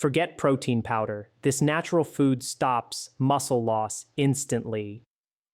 Forget protein powder. This natural food stops muscle loss instantly.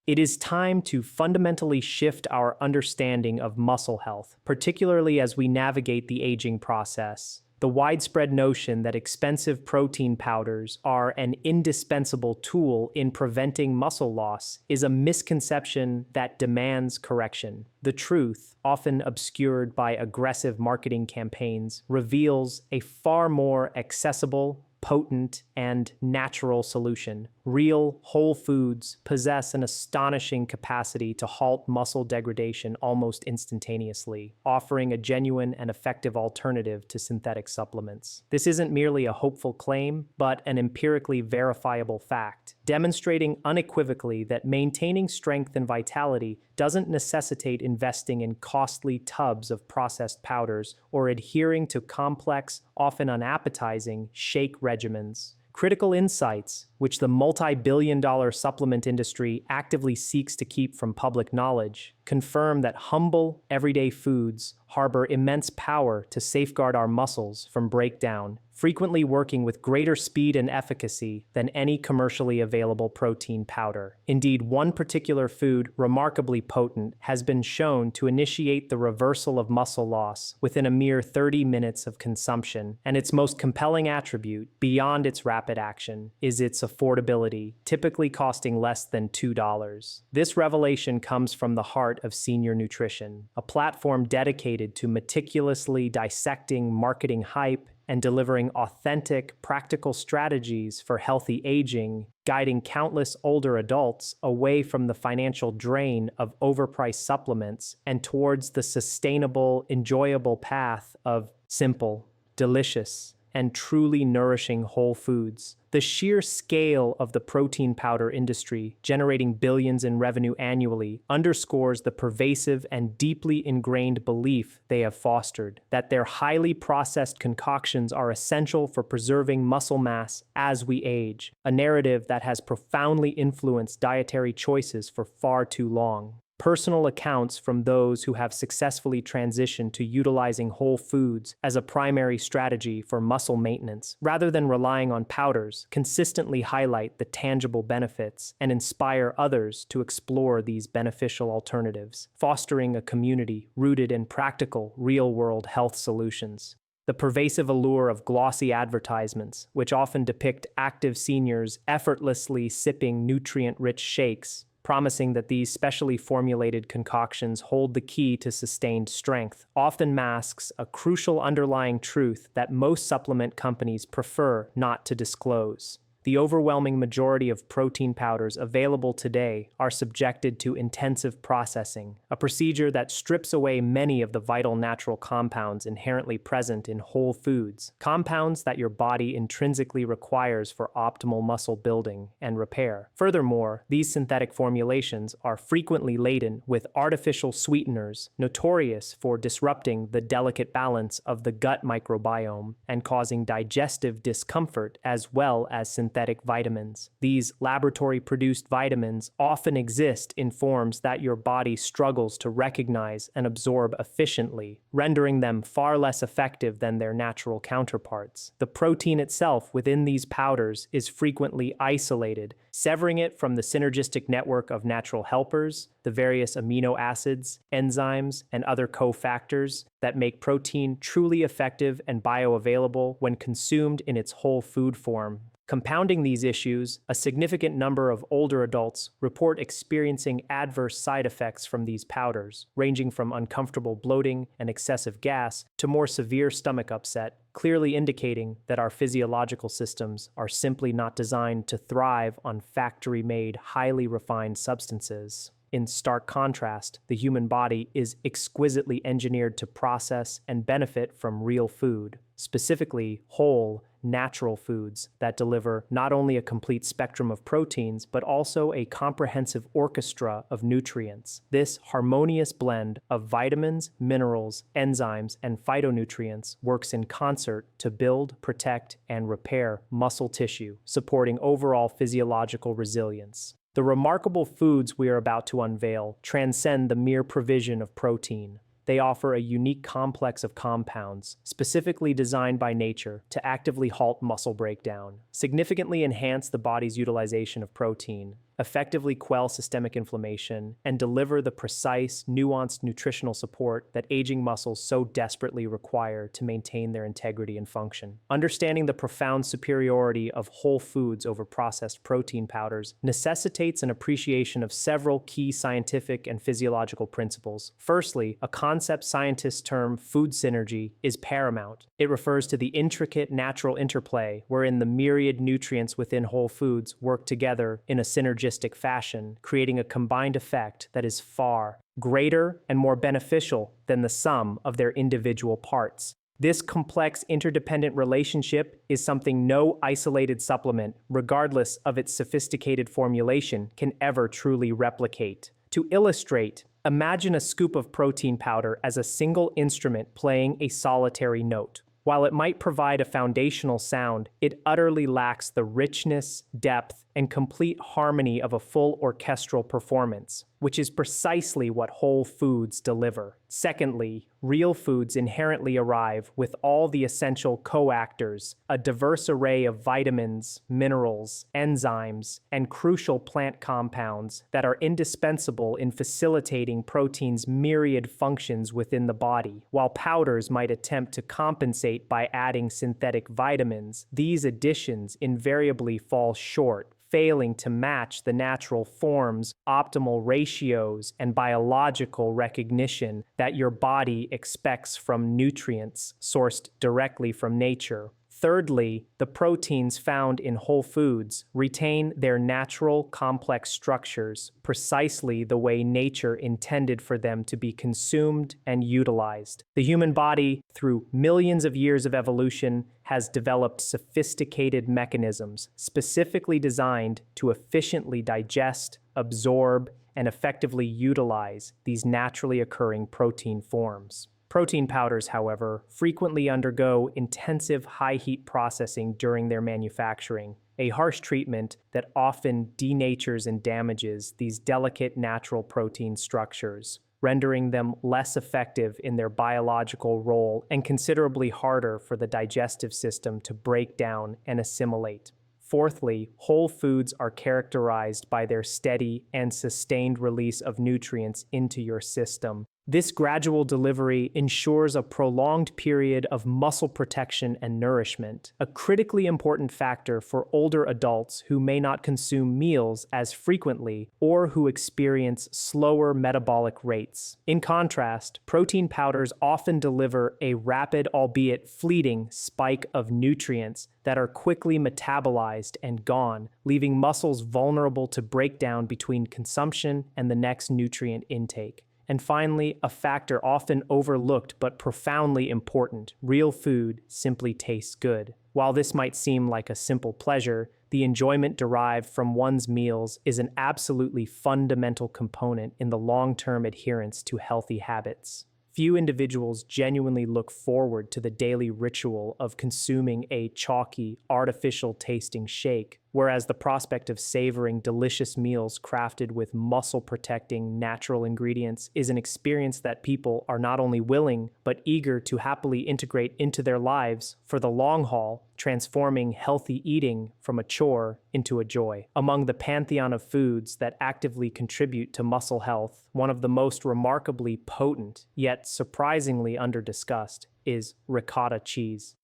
It is time to fundamentally shift our understanding of muscle health, particularly as we navigate the aging process. The widespread notion that expensive protein powders are an indispensable tool in preventing muscle loss is a misconception that demands correction. The truth, often obscured by aggressive marketing campaigns, reveals a far more accessible, potent, and natural solution. Real, whole foods possess an astonishing capacity to halt muscle degradation almost instantaneously, offering a genuine and effective alternative to synthetic supplements. This isn't merely a hopeful claim, but an empirically verifiable fact, demonstrating unequivocally that maintaining strength and vitality doesn't necessitate investing in costly tubs of processed powders or adhering to complex, often unappetizing, shake regimens. Critical insights, which the multi-billion-dollar supplement industry actively seeks to keep from public knowledge, confirm that humble, everyday foods harbor immense power to safeguard our muscles from breakdown, frequently working with greater speed and efficacy than any commercially available protein powder. Indeed, one particular food, remarkably potent, has been shown to initiate the reversal of muscle loss within a mere 30 minutes of consumption, and its most compelling attribute, beyond its rapid action, is its affordability, typically costing less than $2. This revelation comes from the heart of Senior Nutrition, a platform dedicated to meticulously dissecting marketing hype and delivering authentic, practical strategies for healthy aging, guiding countless older adults away from the financial drain of overpriced supplements and towards the sustainable, enjoyable path of simple, delicious, and truly nourishing whole foods. The sheer scale of the protein powder industry, generating billions in revenue annually, underscores the pervasive and deeply ingrained belief they have fostered that their highly processed concoctions are essential for preserving muscle mass as we age, a narrative that has profoundly influenced dietary choices for far too long. Personal accounts from those who have successfully transitioned to utilizing whole foods as a primary strategy for muscle maintenance, rather than relying on powders, consistently highlight the tangible benefits and inspire others to explore these beneficial alternatives, fostering a community rooted in practical, real-world health solutions. The pervasive allure of glossy advertisements, which often depict active seniors effortlessly sipping nutrient-rich shakes, promising that these specially formulated concoctions hold the key to sustained strength, often masks a crucial underlying truth that most supplement companies prefer not to disclose. The overwhelming majority of protein powders available today are subjected to intensive processing, a procedure that strips away many of the vital natural compounds inherently present in whole foods, compounds that your body intrinsically requires for optimal muscle building and repair. Furthermore, these synthetic formulations are frequently laden with artificial sweeteners, notorious for disrupting the delicate balance of the gut microbiome and causing digestive discomfort as well as synthetic vitamins. These laboratory-produced vitamins often exist in forms that your body struggles to recognize and absorb efficiently, rendering them far less effective than their natural counterparts. The protein itself within these powders is frequently isolated, severing it from the synergistic network of natural helpers, the various amino acids, enzymes, and other cofactors that make protein truly effective and bioavailable when consumed in its whole food form. Compounding these issues, a significant number of older adults report experiencing adverse side effects from these powders, ranging from uncomfortable bloating and excessive gas to more severe stomach upset, clearly indicating that our physiological systems are simply not designed to thrive on factory-made, highly refined substances. In stark contrast, the human body is exquisitely engineered to process and benefit from real food, specifically whole, natural foods that deliver not only a complete spectrum of proteins, but also a comprehensive orchestra of nutrients. This harmonious blend of vitamins, minerals, enzymes, and phytonutrients works in concert to build, protect, and repair muscle tissue, supporting overall physiological resilience. The remarkable foods we are about to unveil transcend the mere provision of protein. they offer a unique complex of compounds, specifically designed by nature to actively halt muscle breakdown, significantly enhance the body's utilization of protein, effectively quell systemic inflammation, and deliver the precise, nuanced nutritional support that aging muscles so desperately require to maintain their integrity and function. Understanding the profound superiority of whole foods over processed protein powders necessitates an appreciation of several key scientific and physiological principles. Firstly, a concept scientists term food synergy is paramount. It refers to the intricate natural interplay wherein the myriad nutrients within whole foods work together in a synergistic fashion, creating a combined effect that is far greater and more beneficial than the sum of their individual parts. This complex interdependent relationship is something no isolated supplement, regardless of its sophisticated formulation, can ever truly replicate. To illustrate, imagine a scoop of protein powder as a single instrument playing a solitary note. While it might provide a foundational sound, it utterly lacks the richness, depth, and complete harmony of a full orchestral performance, which is precisely what whole foods deliver. Secondly, real foods inherently arrive with all the essential coactors, a diverse array of vitamins, minerals, enzymes, and crucial plant compounds that are indispensable in facilitating protein's myriad functions within the body. While powders might attempt to compensate by adding synthetic vitamins, these additions invariably fall short, failing to match the natural forms, optimal ratios, and biological recognition that your body expects from nutrients sourced directly from nature. Thirdly, the proteins found in whole foods retain their natural complex structures precisely the way nature intended for them to be consumed and utilized. The human body, through millions of years of evolution, has developed sophisticated mechanisms specifically designed to efficiently digest, absorb, and effectively utilize these naturally occurring protein forms. Protein powders, however, frequently undergo intensive high-heat processing during their manufacturing, a harsh treatment that often denatures and damages these delicate natural protein structures, rendering them less effective in their biological role and considerably harder for the digestive system to break down and assimilate. Fourthly, whole foods are characterized by their steady and sustained release of nutrients into your system. This gradual delivery ensures a prolonged period of muscle protection and nourishment, a critically important factor for older adults who may not consume meals as frequently or who experience slower metabolic rates. In contrast, protein powders often deliver a rapid, albeit fleeting, spike of nutrients that are quickly metabolized and gone, leaving muscles vulnerable to breakdown between consumption and the next nutrient intake. And finally, a factor often overlooked but profoundly important: real food simply tastes good. While this might seem like a simple pleasure, the enjoyment derived from one's meals is an absolutely fundamental component in the long-term adherence to healthy habits. Few individuals genuinely look forward to the daily ritual of consuming a chalky, artificial-tasting shake, whereas the prospect of savoring delicious meals crafted with muscle-protecting natural ingredients is an experience that people are not only willing but eager to happily integrate into their lives for the long haul, transforming healthy eating from a chore into a joy. Among the pantheon of foods that actively contribute to muscle health, one of the most remarkably potent, yet surprisingly under-discussed, is ricotta cheese.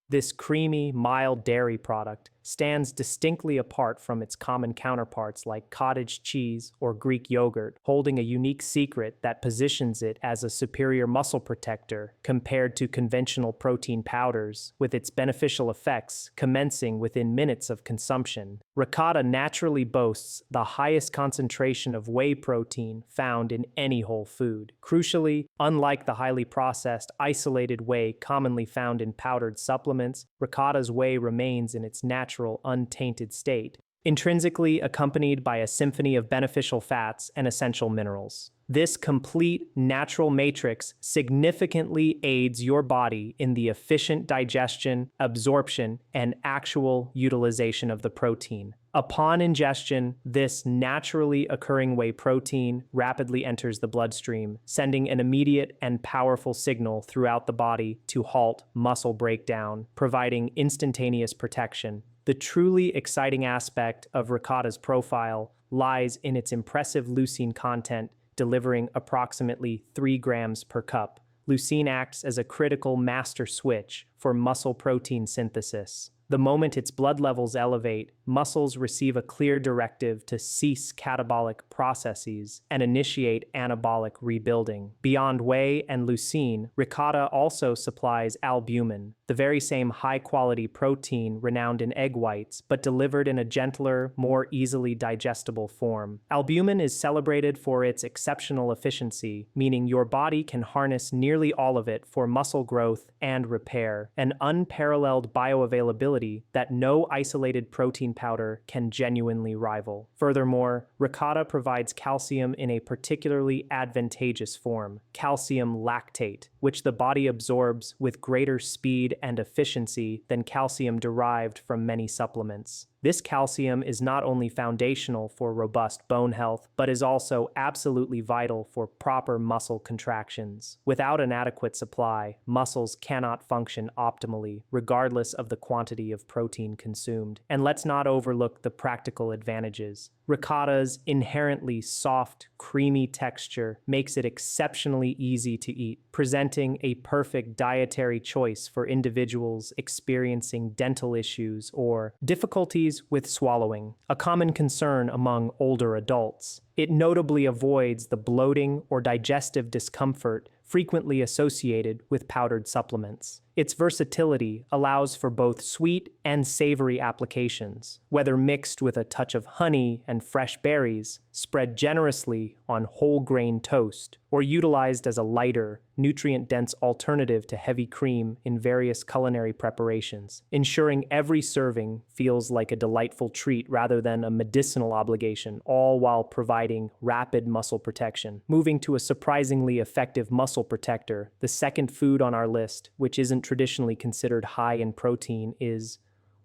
This creamy, mild dairy product stands distinctly apart from its common counterparts like cottage cheese or Greek yogurt, holding a unique secret that positions it as a superior muscle protector compared to conventional protein powders, with its beneficial effects commencing within minutes of consumption. Ricotta naturally boasts the highest concentration of whey protein found in any whole food. Crucially, unlike the highly processed, isolated whey commonly found in powdered supplements, ricotta's whey remains in its natural, untainted state, intrinsically accompanied by a symphony of beneficial fats and essential minerals. This complete natural matrix significantly aids your body in the efficient digestion, absorption, and actual utilization of the protein. Upon ingestion, this naturally occurring whey protein rapidly enters the bloodstream, sending an immediate and powerful signal throughout the body to halt muscle breakdown, providing instantaneous protection. The truly exciting aspect of ricotta's profile lies in its impressive leucine content, delivering approximately 3 grams per cup. Leucine acts as a critical master switch for muscle protein synthesis. The moment its blood levels elevate, muscles receive a clear directive to cease catabolic processes and initiate anabolic rebuilding. Beyond whey and leucine, ricotta also supplies albumin, the very same high-quality protein renowned in egg whites, but delivered in a gentler, more easily digestible form. Albumin is celebrated for its exceptional efficiency, meaning your body can harness nearly all of it for muscle growth and repair, an unparalleled bioavailability that no isolated protein powder can genuinely rival. Furthermore, ricotta provides calcium in a particularly advantageous form, calcium lactate, which the body absorbs with greater speed and efficiency than calcium derived from many supplements. This calcium is not only foundational for robust bone health, but is also absolutely vital for proper muscle contractions. Without an adequate supply, muscles cannot function optimally, regardless of the quantity of protein consumed. And let's not overlook the practical advantages. Ricotta's inherently soft, creamy texture makes it exceptionally easy to eat, presenting a perfect dietary choice for individuals experiencing dental issues or difficulties with swallowing, a common concern among older adults. It notably avoids the bloating or digestive discomfort frequently associated with powdered supplements. Its versatility allows for both sweet and savory applications, whether mixed with a touch of honey and fresh berries, spread generously on whole grain toast, or utilized as a lighter, nutrient-dense alternative to heavy cream in various culinary preparations, ensuring every serving feels like a delightful treat rather than a medicinal obligation, all while providing rapid muscle protection. Moving to a surprisingly effective muscle protector, the second food on our list, which isn't traditionally considered high in protein, is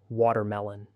watermelon.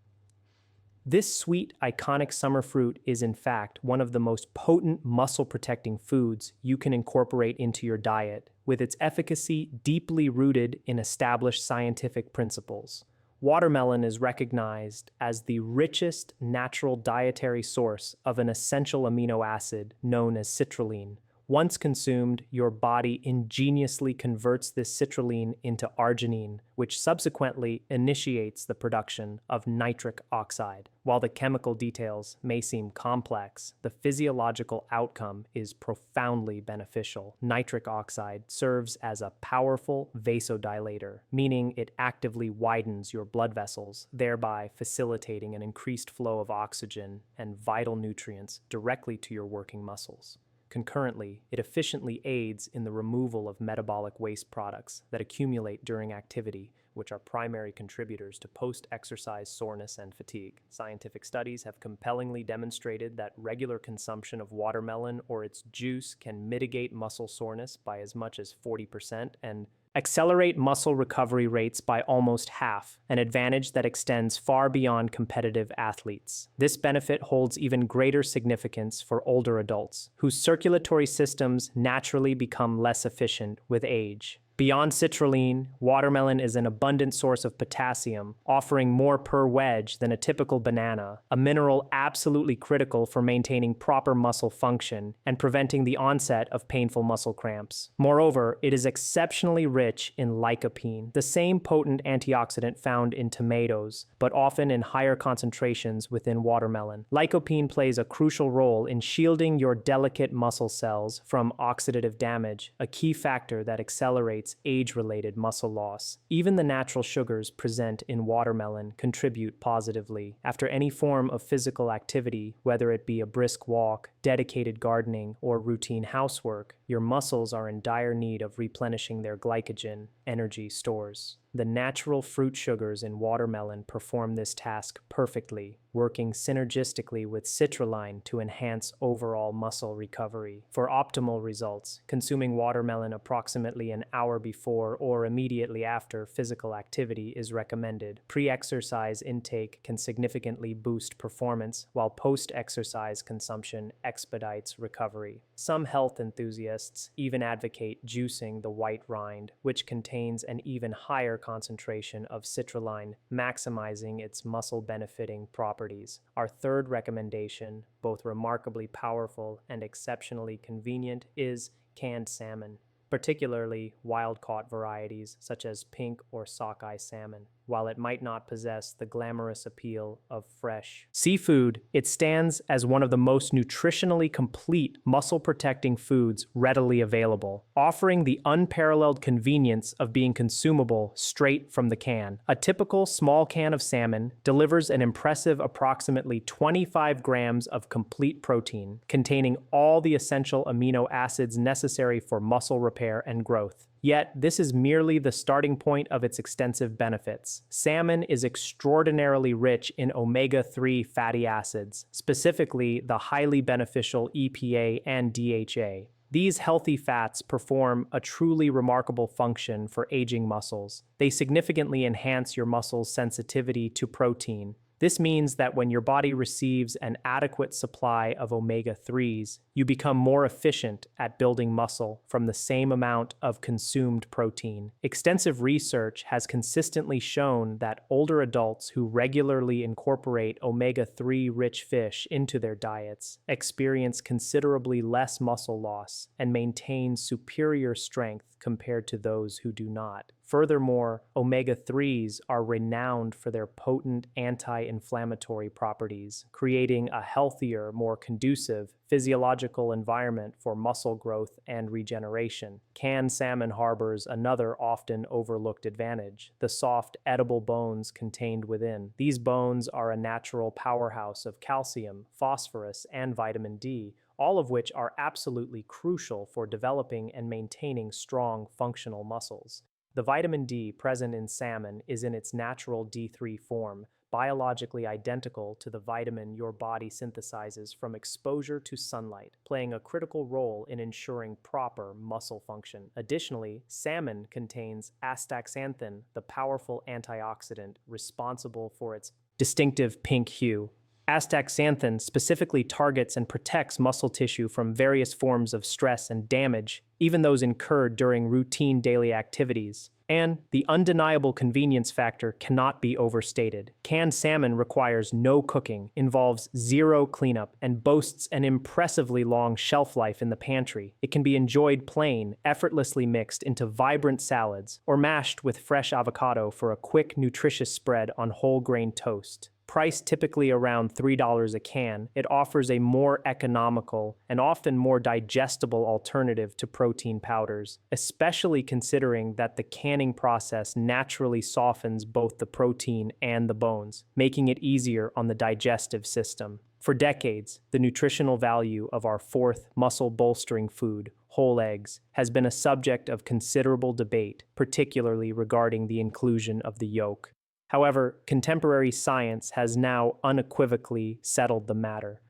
This sweet, iconic summer fruit is in fact one of the most potent muscle-protecting foods you can incorporate into your diet, with its efficacy deeply rooted in established scientific principles. Watermelon is recognized as the richest natural dietary source of an essential amino acid known as citrulline. Once consumed, your body ingeniously converts this citrulline into arginine, which subsequently initiates the production of nitric oxide. While the chemical details may seem complex, the physiological outcome is profoundly beneficial. Nitric oxide serves as a powerful vasodilator, meaning it actively widens your blood vessels, thereby facilitating an increased flow of oxygen and vital nutrients directly to your working muscles. Concurrently, it efficiently aids in the removal of metabolic waste products that accumulate during activity, which are primary contributors to post-exercise soreness and fatigue. Scientific studies have compellingly demonstrated that regular consumption of watermelon or its juice can mitigate muscle soreness by as much as 40% and accelerate muscle recovery rates by almost half, an advantage that extends far beyond competitive athletes. This benefit holds even greater significance for older adults, whose circulatory systems naturally become less efficient with age. Beyond citrulline, watermelon is an abundant source of potassium, offering more per wedge than a typical banana, a mineral absolutely critical for maintaining proper muscle function and preventing the onset of painful muscle cramps. Moreover, it is exceptionally rich in lycopene, the same potent antioxidant found in tomatoes, but often in higher concentrations within watermelon. Lycopene plays a crucial role in shielding your delicate muscle cells from oxidative damage, a key factor that accelerates age-related muscle loss. Even the natural sugars present in watermelon contribute positively. After any form of physical activity, whether it be a brisk walk, dedicated gardening, or routine housework, your muscles are in dire need of replenishing their glycogen energy stores. The natural fruit sugars in watermelon perform this task perfectly, working synergistically with citrulline to enhance overall muscle recovery. For optimal results, consuming watermelon approximately an hour before or immediately after physical activity is recommended. Pre-exercise intake can significantly boost performance, while post-exercise consumption expedites recovery. Some health enthusiasts even advocate juicing the white rind, which contains an even higher concentration of citrulline, maximizing its muscle-benefiting properties. Our third recommendation, both remarkably powerful and exceptionally convenient, is canned salmon, particularly wild-caught varieties such as pink or sockeye salmon. While it might not possess the glamorous appeal of fresh seafood, it stands as one of the most nutritionally complete muscle-protecting foods readily available, offering the unparalleled convenience of being consumable straight from the can. A typical small can of salmon delivers an impressive approximately 25 grams of complete protein, containing all the essential amino acids necessary for muscle repair and growth. Yet, this is merely the starting point of its extensive benefits. Salmon is extraordinarily rich in omega-3 fatty acids, specifically the highly beneficial EPA and DHA. These healthy fats perform a truly remarkable function for aging muscles. They significantly enhance your muscles' sensitivity to protein. This means that when your body receives an adequate supply of omega-3s, you become more efficient at building muscle from the same amount of consumed protein. Extensive research has consistently shown that older adults who regularly incorporate omega-3 rich fish into their diets experience considerably less muscle loss and maintain superior strength compared to those who do not. Furthermore, omega-3s are renowned for their potent anti-inflammatory properties, creating a healthier, more conducive physiological environment for muscle growth and regeneration. Canned salmon harbors another often overlooked advantage: the soft, edible bones contained within. These bones are a natural powerhouse of calcium, phosphorus, and vitamin D, all of which are absolutely crucial for developing and maintaining strong, functional muscles. The vitamin D present in salmon is in its natural D3 form, biologically identical to the vitamin your body synthesizes from exposure to sunlight, playing a critical role in ensuring proper muscle function. Additionally, salmon contains astaxanthin, the powerful antioxidant responsible for its distinctive pink hue. Astaxanthin specifically targets and protects muscle tissue from various forms of stress and damage, even those incurred during routine daily activities. And the undeniable convenience factor cannot be overstated. Canned salmon requires no cooking, involves zero cleanup, and boasts an impressively long shelf life in the pantry. It can be enjoyed plain, effortlessly mixed into vibrant salads, or mashed with fresh avocado for a quick, nutritious spread on whole grain toast. Priced typically around $3 a can, it offers a more economical and often more digestible alternative to protein powders, especially considering that the canning process naturally softens both the protein and the bones, making it easier on the digestive system. For decades, the nutritional value of our fourth muscle-bolstering food, whole eggs, has been a subject of considerable debate, particularly regarding the inclusion of the yolk. However, contemporary science has now unequivocally settled the matter.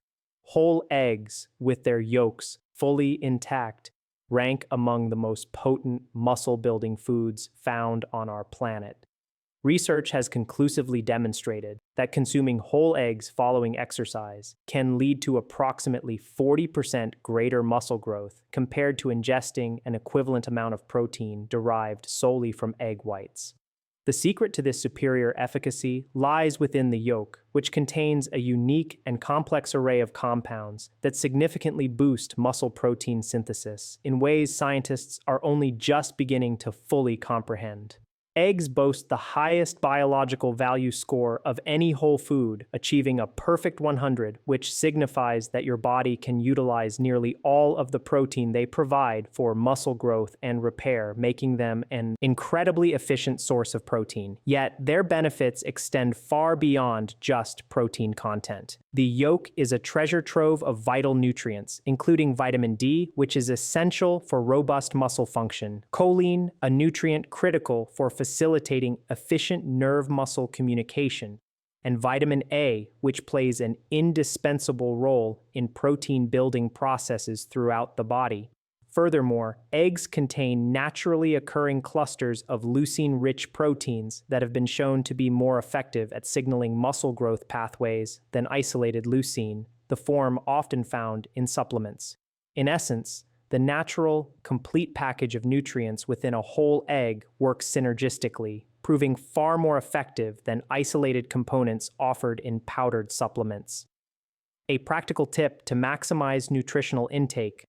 Whole eggs, with their yolks fully intact, rank among the most potent muscle-building foods found on our planet. Research has conclusively demonstrated that consuming whole eggs following exercise can lead to approximately 40% greater muscle growth compared to ingesting an equivalent amount of protein derived solely from egg whites. The secret to this superior efficacy lies within the yolk, which contains a unique and complex array of compounds that significantly boost muscle protein synthesis in ways scientists are only just beginning to fully comprehend. Eggs boast the highest biological value score of any whole food, achieving a perfect 100, which signifies that your body can utilize nearly all of the protein they provide for muscle growth and repair, making them an incredibly efficient source of protein. Yet, their benefits extend far beyond just protein content. The yolk is a treasure trove of vital nutrients, including vitamin D, which is essential for robust muscle function, choline, a nutrient critical for facilitating efficient nerve-muscle communication, and vitamin A, which plays an indispensable role in protein-building processes throughout the body. Furthermore, eggs contain naturally occurring clusters of leucine-rich proteins that have been shown to be more effective at signaling muscle growth pathways than isolated leucine, the form often found in supplements. In essence, the natural, complete package of nutrients within a whole egg works synergistically, proving far more effective than isolated components offered in powdered supplements. A practical tip to maximize nutritional intake: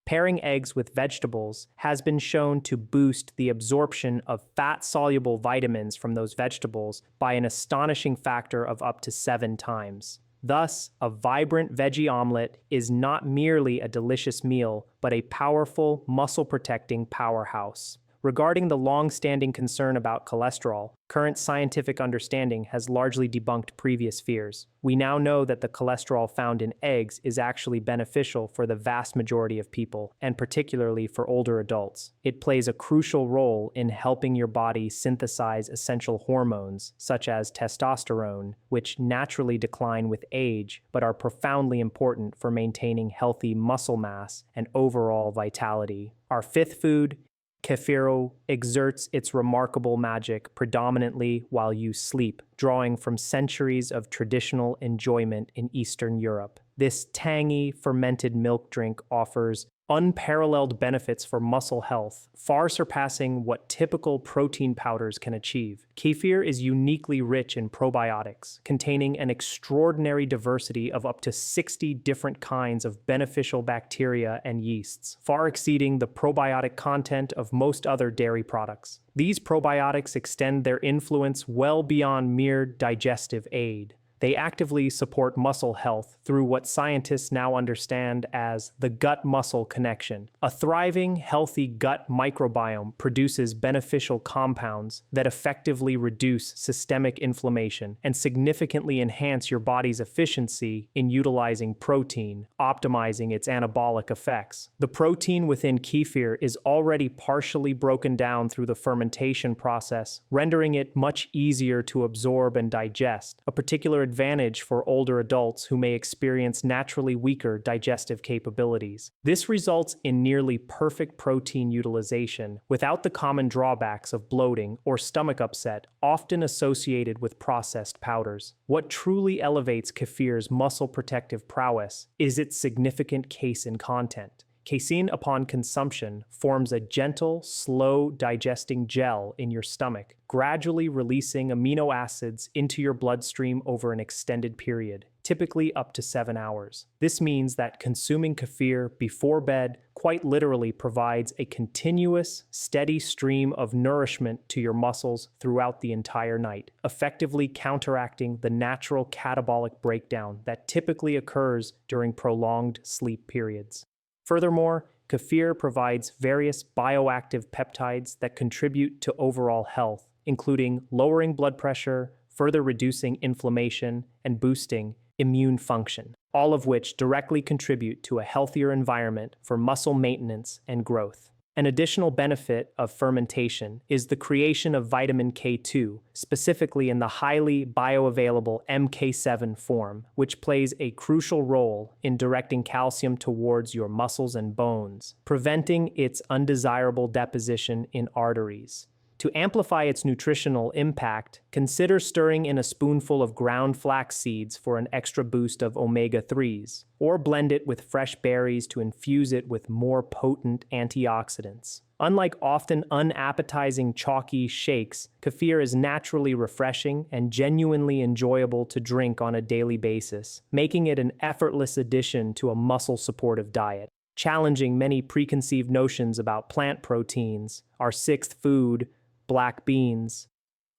pairing eggs with vegetables has been shown to boost the absorption of fat-soluble vitamins from those vegetables by an astonishing factor of up to 7 times. Thus, a vibrant veggie omelet is not merely a delicious meal, but a powerful, muscle-protecting powerhouse. Regarding the long-standing concern about cholesterol, current scientific understanding has largely debunked previous fears. We now know that the cholesterol found in eggs is actually beneficial for the vast majority of people, and particularly for older adults. It plays a crucial role in helping your body synthesize essential hormones, such as testosterone, which naturally decline with age, but are profoundly important for maintaining healthy muscle mass and overall vitality. Our fifth food, kefir, exerts its remarkable magic predominantly while you sleep, drawing from centuries of traditional enjoyment in Eastern Europe. This tangy, fermented milk drink offers unparalleled benefits for muscle health, far surpassing what typical protein powders can achieve. Kefir is uniquely rich in probiotics, containing an extraordinary diversity of up to 60 different kinds of beneficial bacteria and yeasts, far exceeding the probiotic content of most other dairy products. These probiotics extend their influence well beyond mere digestive aid. They actively support muscle health through what scientists now understand as the gut-muscle connection. A thriving, healthy gut microbiome produces beneficial compounds that effectively reduce systemic inflammation and significantly enhance your body's efficiency in utilizing protein, optimizing its anabolic effects. The protein within kefir is already partially broken down through the fermentation process, rendering it much easier to absorb and digest, a particular advantage for older adults who may experience naturally weaker digestive capabilities. This results in nearly perfect protein utilization without the common drawbacks of bloating or stomach upset often associated with processed powders. What truly elevates kefir's muscle protective prowess is its significant casein content. Casein, upon consumption, forms a gentle, slow-digesting gel in your stomach, gradually releasing amino acids into your bloodstream over an extended period, typically up to 7 hours. This means that consuming kefir before bed quite literally provides a continuous, steady stream of nourishment to your muscles throughout the entire night, effectively counteracting the natural catabolic breakdown that typically occurs during prolonged sleep periods. Furthermore, kefir provides various bioactive peptides that contribute to overall health, including lowering blood pressure, further reducing inflammation, and boosting immune function, all of which directly contribute to a healthier environment for muscle maintenance and growth. An additional benefit of fermentation is the creation of vitamin K2, specifically in the highly bioavailable MK7 form, which plays a crucial role in directing calcium towards your muscles and bones, preventing its undesirable deposition in arteries. To amplify its nutritional impact, consider stirring in a spoonful of ground flax seeds for an extra boost of omega-3s, or blend it with fresh berries to infuse it with more potent antioxidants. Unlike often unappetizing chalky shakes, kefir is naturally refreshing and genuinely enjoyable to drink on a daily basis, making it an effortless addition to a muscle-supportive diet. Challenging many preconceived notions about plant proteins, our sixth food, black beans,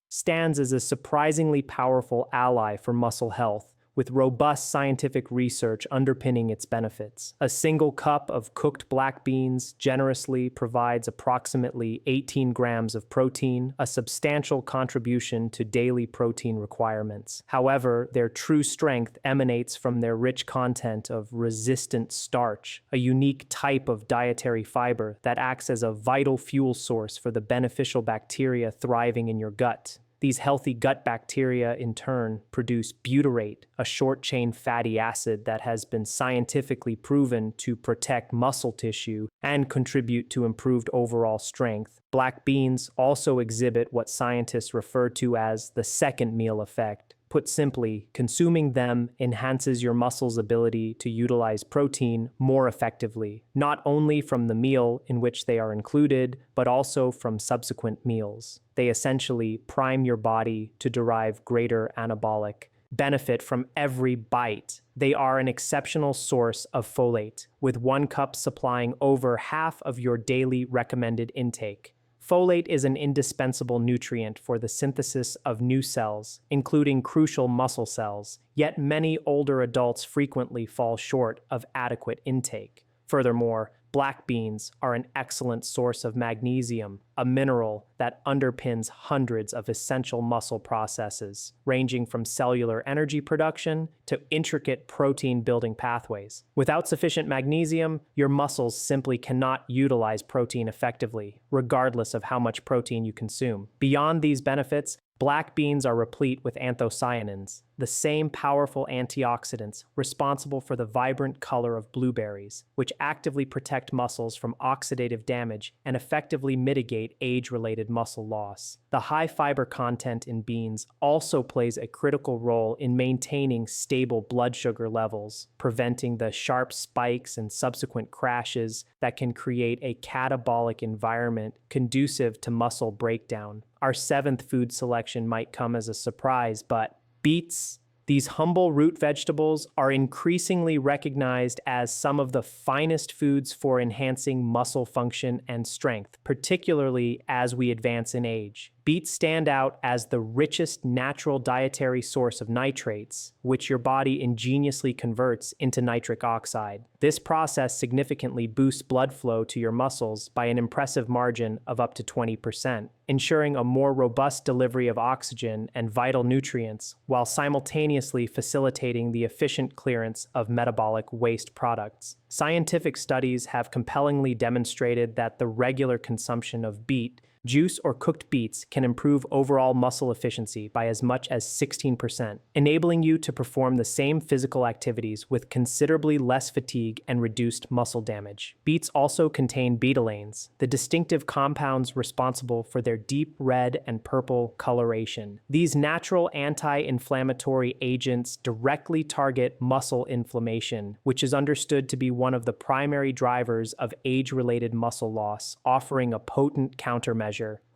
stands as a surprisingly powerful ally for muscle health, with robust scientific research underpinning its benefits. A single cup of cooked black beans generously provides approximately 18 grams of protein, a substantial contribution to daily protein requirements. However, their true strength emanates from their rich content of resistant starch, a unique type of dietary fiber that acts as a vital fuel source for the beneficial bacteria thriving in your gut. These healthy gut bacteria, in turn, produce butyrate, a short-chain fatty acid that has been scientifically proven to protect muscle tissue and contribute to improved overall strength. Black beans also exhibit what scientists refer to as the second meal effect. Put simply, consuming them enhances your muscle's ability to utilize protein more effectively, not only from the meal in which they are included, but also from subsequent meals. They essentially prime your body to derive greater anabolic benefit from every bite. They are an exceptional source of folate, with 1 cup supplying over half of your daily recommended intake. Folate is an indispensable nutrient for the synthesis of new cells, including crucial muscle cells, yet many older adults frequently fall short of adequate intake. Furthermore, black beans are an excellent source of magnesium, a mineral that underpins hundreds of essential muscle processes, ranging from cellular energy production to intricate protein-building pathways. Without sufficient magnesium, your muscles simply cannot utilize protein effectively, regardless of how much protein you consume. Beyond these benefits, black beans are replete with anthocyanins, the same powerful antioxidants responsible for the vibrant color of blueberries, which actively protect muscles from oxidative damage and effectively mitigate age-related muscle loss. The high fiber content in beans also plays a critical role in maintaining stable blood sugar levels, preventing the sharp spikes and subsequent crashes that can create a catabolic environment conducive to muscle breakdown. Our 7th food selection might come as a surprise, but beets, these humble root vegetables, are increasingly recognized as some of the finest foods for enhancing muscle function and strength, particularly as we advance in age. Beets stand out as the richest natural dietary source of nitrates, which your body ingeniously converts into nitric oxide. This process significantly boosts blood flow to your muscles by an impressive margin of up to 20%, ensuring a more robust delivery of oxygen and vital nutrients, while simultaneously facilitating the efficient clearance of metabolic waste products. Scientific studies have compellingly demonstrated that the regular consumption of beet juice or cooked beets can improve overall muscle efficiency by as much as 16%, enabling you to perform the same physical activities with considerably less fatigue and reduced muscle damage. Beets also contain betalains, the distinctive compounds responsible for their deep red and purple coloration. These natural anti-inflammatory agents directly target muscle inflammation, which is understood to be one of the primary drivers of age-related muscle loss, offering a potent countermeasure.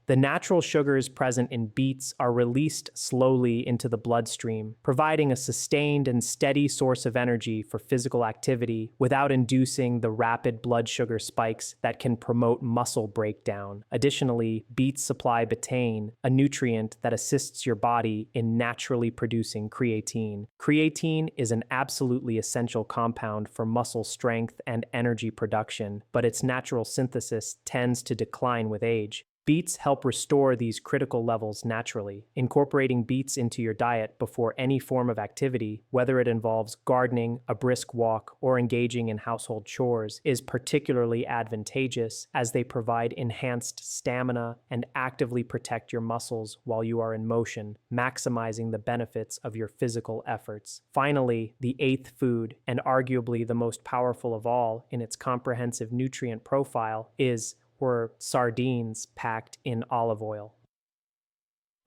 The natural sugars present in beets are released slowly into the bloodstream, providing a sustained and steady source of energy for physical activity without inducing the rapid blood sugar spikes that can promote muscle breakdown. Additionally, beets supply betaine, a nutrient that assists your body in naturally producing creatine. Creatine is an absolutely essential compound for muscle strength and energy production, but its natural synthesis tends to decline with age. Beets help restore these critical levels naturally. Incorporating beets into your diet before any form of activity, whether it involves gardening, a brisk walk, or engaging in household chores, is particularly advantageous as they provide enhanced stamina and actively protect your muscles while you are in motion, maximizing the benefits of your physical efforts. Finally, the 8th food, and arguably the most powerful of all in its comprehensive nutrient profile, were sardines packed in olive oil.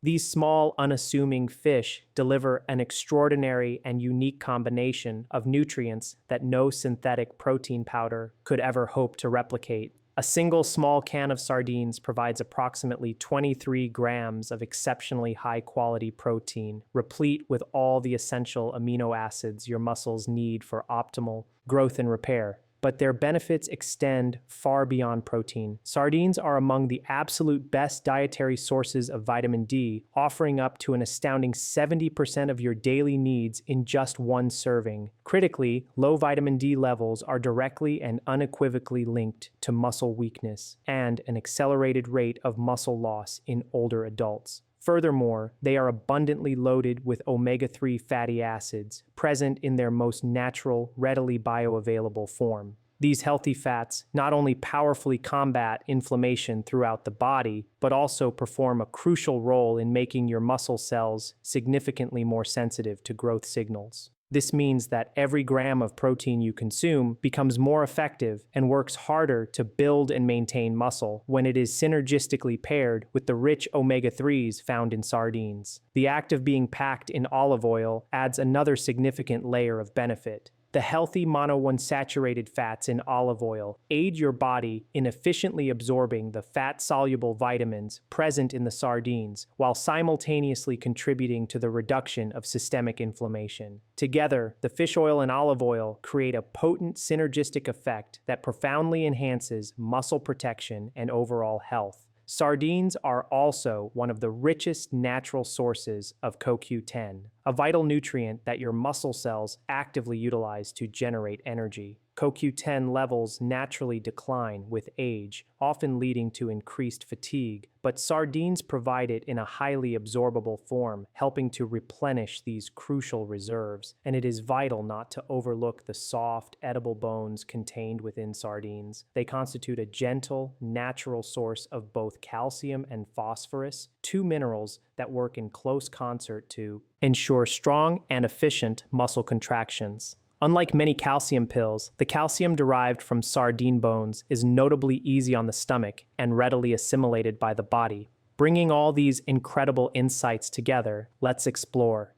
These small, unassuming fish deliver an extraordinary and unique combination of nutrients that no synthetic protein powder could ever hope to replicate. A single small can of sardines provides approximately 23 grams of exceptionally high-quality protein, replete with all the essential amino acids your muscles need for optimal growth and repair. but their benefits extend far beyond protein. Sardines are among the absolute best dietary sources of vitamin D, offering up to an astounding 70% of your daily needs in just one serving. Critically, low vitamin D levels are directly and unequivocally linked to muscle weakness and an accelerated rate of muscle loss in older adults. Furthermore, they are abundantly loaded with omega-3 fatty acids, present in their most natural, readily bioavailable form. These healthy fats not only powerfully combat inflammation throughout the body, but also perform a crucial role in making your muscle cells significantly more sensitive to growth signals. This means that every gram of protein you consume becomes more effective and works harder to build and maintain muscle when it is synergistically paired with the rich omega-3s found in sardines. The act of being packed in olive oil adds another significant layer of benefit. The healthy monounsaturated fats in olive oil aid your body in efficiently absorbing the fat-soluble vitamins present in the sardines, while simultaneously contributing to the reduction of systemic inflammation. Together, the fish oil and olive oil create a potent synergistic effect that profoundly enhances muscle protection and overall health. Sardines are also one of the richest natural sources of CoQ10, a vital nutrient that your muscle cells actively utilize to generate energy. CoQ10 levels naturally decline with age, often leading to increased fatigue, but sardines provide it in a highly absorbable form, helping to replenish these crucial reserves. And it is vital not to overlook the soft, edible bones contained within sardines. They constitute a gentle, natural source of both calcium and phosphorus, two minerals that work in close concert to ensure strong and efficient muscle contractions. Unlike many calcium pills, the calcium derived from sardine bones is notably easy on the stomach and readily assimilated by the body. Bringing all these incredible insights together, let's explore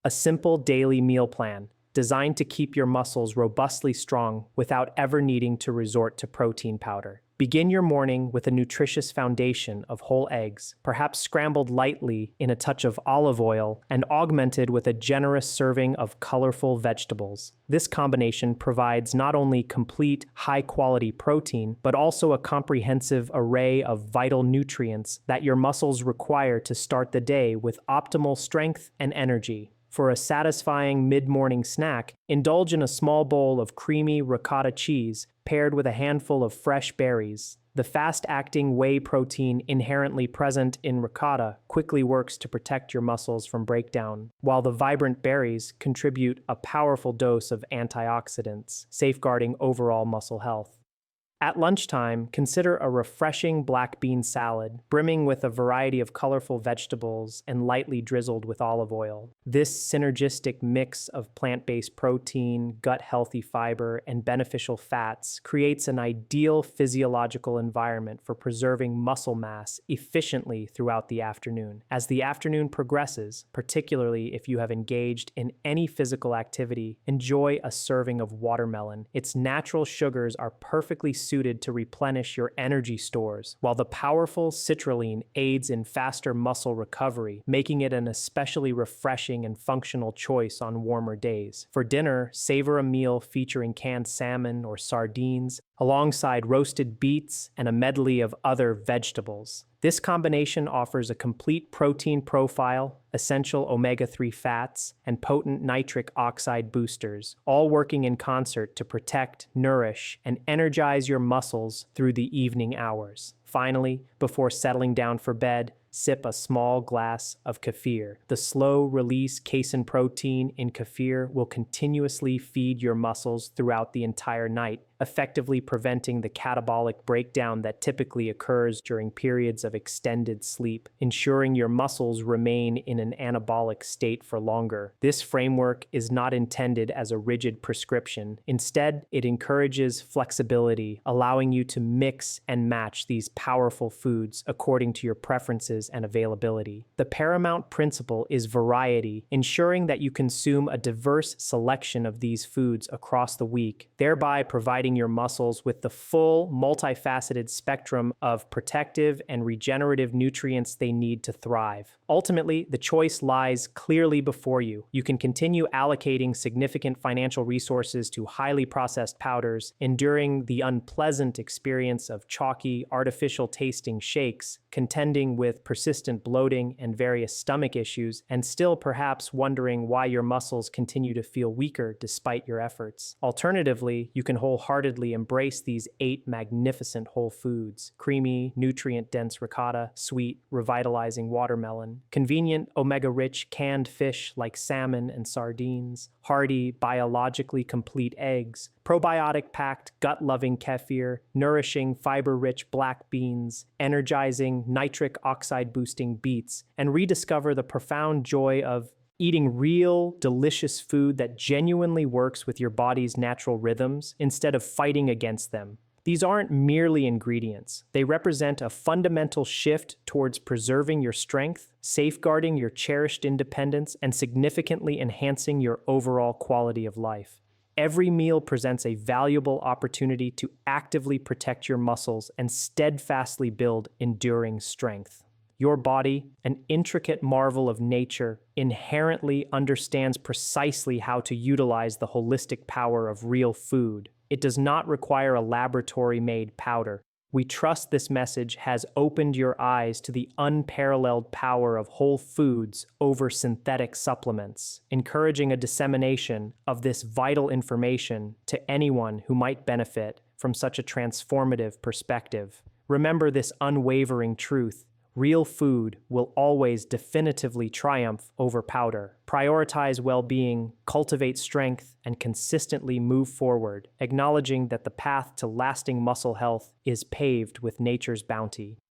a simple daily meal plan designed to keep your muscles robustly strong without ever needing to resort to protein powder. Begin your morning with a nutritious foundation of whole eggs, perhaps scrambled lightly in a touch of olive oil and augmented with a generous serving of colorful vegetables. This combination provides not only complete, high-quality protein, but also a comprehensive array of vital nutrients that your muscles require to start the day with optimal strength and energy. For a satisfying mid-morning snack, indulge in a small bowl of creamy ricotta cheese paired with a handful of fresh berries. The fast-acting whey protein inherently present in ricotta quickly works to protect your muscles from breakdown, while the vibrant berries contribute a powerful dose of antioxidants, safeguarding overall muscle health. At lunchtime, consider a refreshing black bean salad, brimming with a variety of colorful vegetables and lightly drizzled with olive oil. This synergistic mix of plant-based protein, gut-healthy fiber, and beneficial fats creates an ideal physiological environment for preserving muscle mass efficiently throughout the afternoon. As the afternoon progresses, particularly if you have engaged in any physical activity, enjoy a serving of watermelon. Its natural sugars are perfectly suited to replenish your energy stores, while the powerful citrulline aids in faster muscle recovery, making it an especially refreshing and functional choice on warmer days. For dinner, savor a meal featuring canned salmon or sardines, alongside roasted beets and a medley of other vegetables. This combination offers a complete protein profile, essential omega-3 fats, and potent nitric oxide boosters, all working in concert to protect, nourish, and energize your muscles through the evening hours. Finally, before settling down for bed, sip a small glass of kefir. The slow-release casein protein in kefir will continuously feed your muscles throughout the entire night, effectively preventing the catabolic breakdown that typically occurs during periods of extended sleep, ensuring your muscles remain in an anabolic state for longer. This framework is not intended as a rigid prescription. Instead, it encourages flexibility, allowing you to mix and match these powerful foods according to your preferences and availability. The paramount principle is variety, ensuring that you consume a diverse selection of these foods across the week, thereby providing providing your muscles with the full, multifaceted spectrum of protective and regenerative nutrients they need to thrive. Ultimately, the choice lies clearly before you. You can continue allocating significant financial resources to highly processed powders, enduring the unpleasant experience of chalky, artificial tasting shakes, contending with persistent bloating and various stomach issues, and still perhaps wondering why your muscles continue to feel weaker despite your efforts. Alternatively, you can wholeheartedly embrace these 8 magnificent whole foods: creamy, nutrient-dense ricotta, sweet, revitalizing watermelon, convenient, omega-rich canned fish like salmon and sardines, hearty, biologically complete eggs, probiotic-packed, gut-loving kefir, nourishing, fiber-rich black beans, energizing, nitric oxide-boosting beets, and rediscover the profound joy of eating real, delicious food that genuinely works with your body's natural rhythms instead of fighting against them. These aren't merely ingredients. They represent a fundamental shift towards preserving your strength, safeguarding your cherished independence, and significantly enhancing your overall quality of life. Every meal presents a valuable opportunity to actively protect your muscles and steadfastly build enduring strength. Your body, an intricate marvel of nature, inherently understands precisely how to utilize the holistic power of real food. It does not require a laboratory-made powder. We trust this message has opened your eyes to the unparalleled power of whole foods over synthetic supplements, encouraging a dissemination of this vital information to anyone who might benefit from such a transformative perspective. Remember this unwavering truth: real food will always definitively triumph over powder. Prioritize well-being, cultivate strength, and consistently move forward, acknowledging that the path to lasting muscle health is paved with nature's bounty.